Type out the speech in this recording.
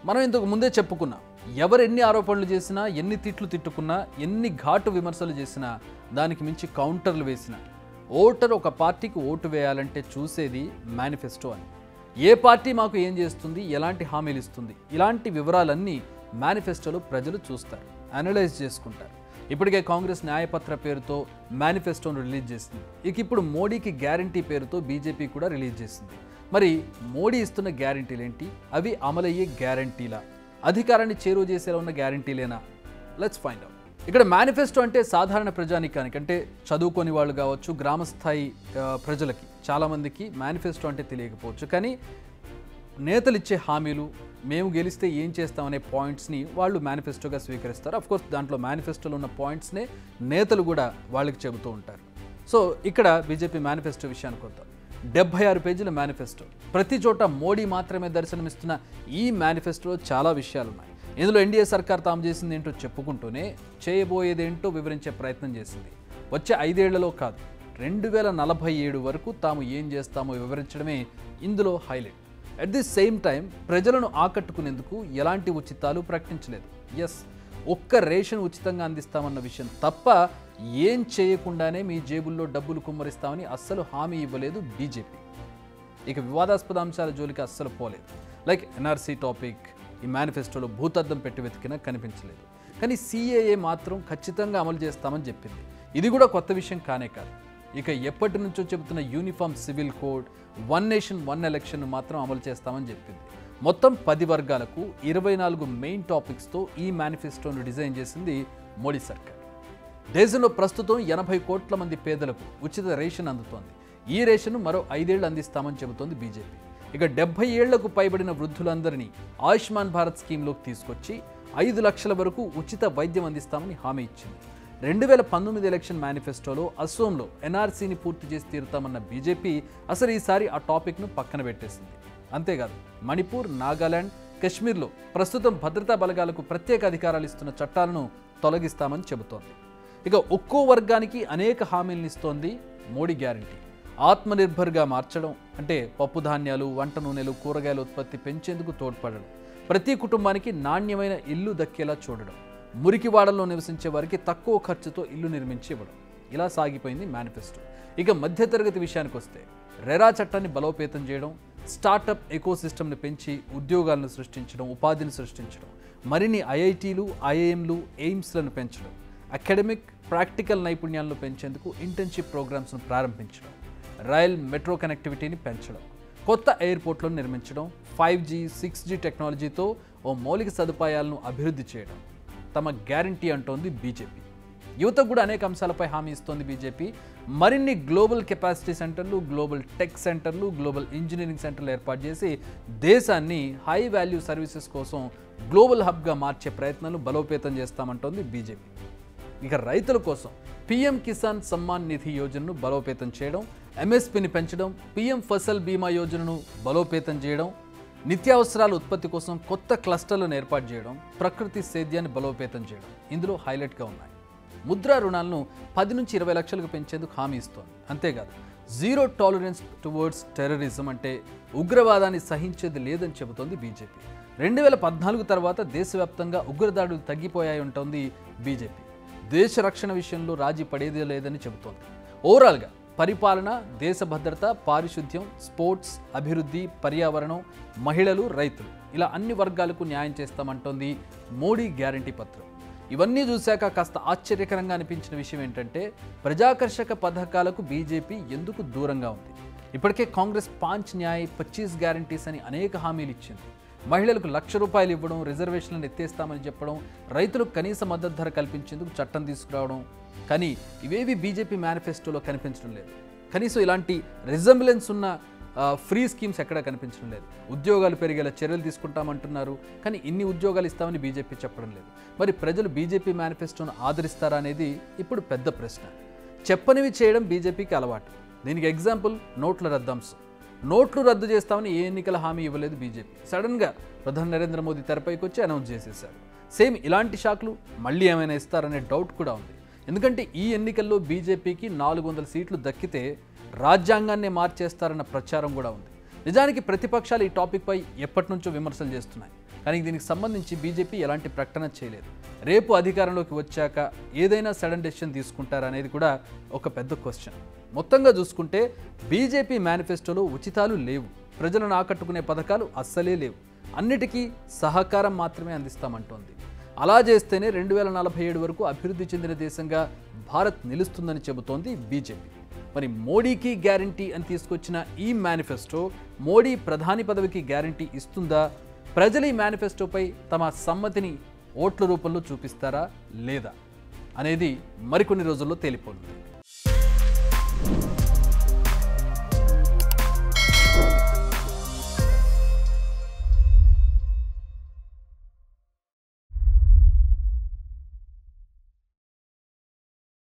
మనం ఇంతకు ముందే చెప్పుకున్నాం, ఎవరు ఎన్ని ఆరోపణలు చేసినా, ఎన్ని తిట్లు తిట్టుకున్నా, ఎన్ని ఘాటు విమర్శలు చేసినా, దానికి మించి కౌంటర్లు వేసినా, ఓటర్ ఒక పార్టీకి ఓటు వేయాలంటే చూసేది మేనిఫెస్టో అని. ఏ పార్టీ మాకు ఏం చేస్తుంది, ఎలాంటి హామీలు ఇస్తుంది, ఇలాంటి వివరాలన్నీ మేనిఫెస్టోలో ప్రజలు చూస్తారు, అనలైజ్ చేసుకుంటారు. ఇప్పటికే కాంగ్రెస్ న్యాయపత్ర పేరుతో మేనిఫెస్టోను రిలీజ్ చేసింది. ఇప్పుడు మోడీకి గ్యారంటీ పేరుతో బీజేపీ కూడా రిలీజ్ చేసింది. మరి మోడీ ఇస్తున్న గ్యారంటీలు ఏంటి? అవి అమలయ్యే గ్యారంటీలా, అధికారాన్ని చేరువ చేసేలా ఉన్న గ్యారంటీలేనా? Let's find out. ఇక్కడ మేనిఫెస్టో అంటే సాధారణ ప్రజానికానికి, అంటే చదువుకొని వాళ్ళు కావచ్చు, గ్రామస్థాయి ప్రజలకి చాలామందికి మేనిఫెస్టో అంటే తెలియకపోవచ్చు. కానీ నేతలు ఇచ్చే హామీలు, మేము గెలిస్తే ఏం చేస్తామనే పాయింట్స్ని వాళ్ళు మేనిఫెస్టోగా స్వీకరిస్తారు. అఫ్కోర్స్ దాంట్లో మేనిఫెస్టోలో ఉన్న పాయింట్స్నే నేతలు కూడా వాళ్ళకి చెబుతూ ఉంటారు. సో ఇక్కడ బీజేపీ మేనిఫెస్టో విషయానికి వద్దాం. 76 పేజీల మేనిఫెస్టో. ప్రతి చోట మోడీ మాత్రమే దర్శనమిస్తున్న ఈ మేనిఫెస్టోలో చాలా విషయాలు ఉన్నాయి. ఇందులో ఎన్డీఏ సర్కార్ తాము చేసింది ఏంటో చెప్పుకుంటూనే చేయబోయేదేంటో వివరించే ప్రయత్నం చేసింది. వచ్చే 5 ఏళ్లలో కాదు, 2047 వరకు తాము ఏం చేస్తామో వివరించడమే ఇందులో highlight. At the same time ప్రజలను ఆకట్టుకునేందుకు ఎలాంటి ఉచితాలు ప్రకటించలేదు. ఎస్, ఒక్క రేషన్ ఉచితంగా అందిస్తామన్న విషయం తప్ప ఏం చేయకుండానే మీ జేబుల్లో డబ్బులు కుమ్మరిస్తామని అస్సలు హామీ ఇవ్వలేదు బీజేపీ. ఇక వివాదాస్పద అంశాల జోలికి అస్సలు పోలేదు. లైక్ ఎన్ఆర్సీ టాపిక్ ఈ మేనిఫెస్టోలో భూతద్దం పెట్టి వెతికినా కనిపించలేదు. కానీ సిఏఏ మాత్రం ఖచ్చితంగా అమలు చేస్తామని చెప్పింది. ఇది కూడా కొత్త విషయం కానే కాదు. ఇక ఎప్పటి నుంచో చెబుతున్న uniform civil code, 1 nation 1 election మాత్రం అమలు చేస్తామని చెప్పింది. మొత్తం 10 వర్గాలకు 24 మెయిన్ టాపిక్స్తో ఈ మేనిఫెస్టోను డిజైన్ చేసింది మోడీ సర్కార్. దేశంలో ప్రస్తుతం 80 కోట్ల మంది పేదలకు ఉచిత రేషన్ అందుతోంది. ఈ రేషన్ను మరో 5 ఏళ్లు అందిస్తామని చెబుతోంది బీజేపీ. ఇక 70 ఏళ్లకు పైబడిన వృద్ధులందరినీ ఆయుష్మాన్ భారత్ స్కీమ్లోకి తీసుకొచ్చి 5 లక్షల వరకు ఉచిత వైద్యం అందిస్తామని హామీ ఇచ్చింది. 2019 ఎలక్షన్ మేనిఫెస్టోలో అస్సోంలో ఎన్ఆర్సీని పూర్తి చేసి తీరుతామన్న బీజేపీ అసలు ఈసారి ఆ టాపిక్ను పక్కన పెట్టేసింది. అంతేకాదు, మణిపూర్, నాగాలాండ్, కశ్మీర్లో ప్రస్తుతం భద్రతా బలగాలకు ప్రత్యేక అధికారాలు ఇస్తున్న చట్టాలను తొలగిస్తామని చెబుతోంది. ఇక ఒక్కో వర్గానికి అనేక హామీలను ఇస్తోంది మోడీ గ్యారంటీ. ఆత్మనిర్భర్గా మార్చడం అంటే పప్పు ధాన్యాలు, వంట నూనెలు, కూరగాయల ఉత్పత్తి పెంచేందుకు తోడ్పడడం, ప్రతి కుటుంబానికి నాణ్యమైన ఇల్లు దక్కేలా చూడడం, మురికివాడల్లో నివసించే వారికి తక్కువ ఖర్చుతో ఇల్లు నిర్మించి ఇవ్వడం. ఇలా సాగిపోయింది మేనిఫెస్టో. ఇక మధ్యతరగతి విషయానికి వస్తే రెరా చట్టాన్ని బలోపేతం చేయడం, స్టార్టప్ ఎకోసిస్టమ్ని పెంచి ఉద్యోగాలను సృష్టించడం, ఉపాధిని సృష్టించడం, మరిన్ని ఐఐటీలు, ఐఐఎంలు, ఎయిమ్స్లను పెంచడం, అకాడమిక్ ప్రాక్టికల్ నైపుణ్యాలను పెంచేందుకు ఇంటర్న్షిప్ ప్రోగ్రామ్స్ను ప్రారంభించడం, రైల్ మెట్రో కనెక్టివిటీని పెంచడం, కొత్త ఎయిర్పోర్ట్లను నిర్మించడం, 5G, 6G టెక్నాలజీతో ఓ మౌలిక సదుపాయాలను అభివృద్ధి చేయడం తమ గ్యారంటీ అంటోంది బీజేపీ. యువతకు కూడా అనేక అంశాలపై హామీ ఇస్తోంది బీజేపీ. మరిన్ని గ్లోబల్ కెపాసిటీ సెంటర్లు, గ్లోబల్ టెక్ సెంటర్లు, గ్లోబల్ ఇంజనీరింగ్ సెంటర్లు ఏర్పాటు చేసి దేశాన్ని హై వాల్యూ సర్వీసెస్ కోసం గ్లోబల్ హబ్గా మార్చే ప్రయత్నాలు బలోపేతం చేస్తామంటోంది బీజేపీ. ఇక రైతుల కోసం పీఎం కిసాన్ సమ్మాన్ నిధి యోజనను బలోపేతం చేయడం, ఎంఎస్పీని పెంచడం, పీఎం ఫసల్ బీమా యోజనను బలోపేతం చేయడం, నిత్యావసరాల ఉత్పత్తి కోసం కొత్త క్లస్టర్లను ఏర్పాటు చేయడం, ప్రకృతి సేద్యాన్ని బలోపేతం చేయడం ఇందులో హైలైట్గా ఉన్నాయి. ముద్రా రుణాలను 10 నుంచి 20 లక్షలకు పెంచేందుకు హామీ ఇస్తోంది. అంతేకాదు, జీరో టాలరెన్స్ టువర్డ్స్ టెర్రరిజం అంటే ఉగ్రవాదాన్ని సహించేది లేదని చెబుతోంది బీజేపీ. 2014 తర్వాత దేశవ్యాప్తంగా ఉగ్రదాడులు తగ్గిపోయాయి అంటోంది బీజేపీ. దేశ రక్షణ విషయంలో రాజీ పడేదే లేదని చెబుతోంది. ఓవరాల్గా పరిపాలన, దేశ భద్రత, పారిశుద్ధ్యం, స్పోర్ట్స్, అభివృద్ధి, పర్యావరణం, మహిళలు, రైతులు ఇలా అన్ని వర్గాలకు న్యాయం చేస్తామంటోంది మోడీ గ్యారంటీ పత్రం. ఇవన్నీ చూశాక కాస్త ఆశ్చర్యకరంగా అనిపించిన విషయం ఏంటంటే ప్రజాకర్షక పథకాలకు బీజేపీ ఎందుకు దూరంగా ఉంది. ఇప్పటికే కాంగ్రెస్ 5 న్యాయ్ 25 గ్యారంటీస్ అని అనేక హామీలు ఇచ్చింది. మహిళలకు ₹1,00,000 ఇవ్వడం, రిజర్వేషన్లను ఎత్తేస్తామని చెప్పడం, రైతులకు కనీస మద్దతు ధర కల్పించేందుకు చట్టం తీసుకురావడం. కానీ ఇవేవి బీజేపీ మేనిఫెస్టోలో కనిపించడం లేదు. కనీసం ఇలాంటి రిజంబ్లెన్స్ ఉన్న ఫ్రీ స్కీమ్స్ ఎక్కడా కనిపించడం లేదు. ఉద్యోగాలు పెరిగేలా చర్యలు తీసుకుంటామంటున్నారు, కానీ ఇన్ని ఉద్యోగాలు ఇస్తామని బీజేపీ చెప్పడం లేదు. మరి ప్రజలు బీజేపీ మేనిఫెస్టోను ఆదరిస్తారా అనేది ఇప్పుడు పెద్ద ప్రశ్న. చెప్పనివి చేయడం బీజేపీకి అలవాటు. దీనికి ఎగ్జాంపుల్ నోట్ల రద్దంశం. నోట్లు రద్దు చేస్తామని ఏ ఎన్నికల హామీ ఇవ్వలేదు బీజేపీ. సడన్గా ప్రధాని నరేంద్ర మోదీ తెరపైకి వచ్చి అనౌన్స్ చేసేశారు. సేమ్ ఇలాంటి షాక్లు మళ్ళీ ఏమైనా ఇస్తారనే డౌట్ కూడా ఉంది. ఎందుకంటే ఈ ఎన్నికల్లో బీజేపీకి 400 సీట్లు దక్కితే రాజ్యాంగాన్నే మార్చేస్తారన్న ప్రచారం కూడా ఉంది. నిజానికి ప్రతిపక్షాలు ఈ టాపిక్పై ఎప్పటి నుంచో విమర్శలు చేస్తున్నాయి. కానీ దీనికి సంబంధించి బీజేపీ ఎలాంటి ప్రకటన చేయలేదు. రేపు అధికారంలోకి వచ్చాక ఏదైనా సడన్ డెసిషన్ తీసుకుంటారనేది కూడా ఒక పెద్ద క్వశ్చన్. మొత్తంగా చూసుకుంటే బీజేపీ మేనిఫెస్టోలో ఉచితాలు లేవు, ప్రజలను ఆకట్టుకునే పథకాలు అస్సలే లేవు, అన్నిటికీ సహకారం మాత్రమే అందిస్తామంటోంది. అలా చేస్తేనే 2047 వరకు అభివృద్ధి చెందిన దేశంగా భారత్ నిలుస్తుందని చెబుతోంది బీజేపీ. మరి మోడీకి గ్యారంటీ అని తీసుకొచ్చిన ఈ మేనిఫెస్టో మోడీ ప్రధాని పదవికి గ్యారంటీ ఇస్తుందా? ప్రజలు ఈ మేనిఫెస్టోపై తమ సమ్మతిని ఓట్ల రూపంలో చూపిస్తారా లేదా అనేది మరికొన్ని రోజుల్లో తేలిపోనుంది.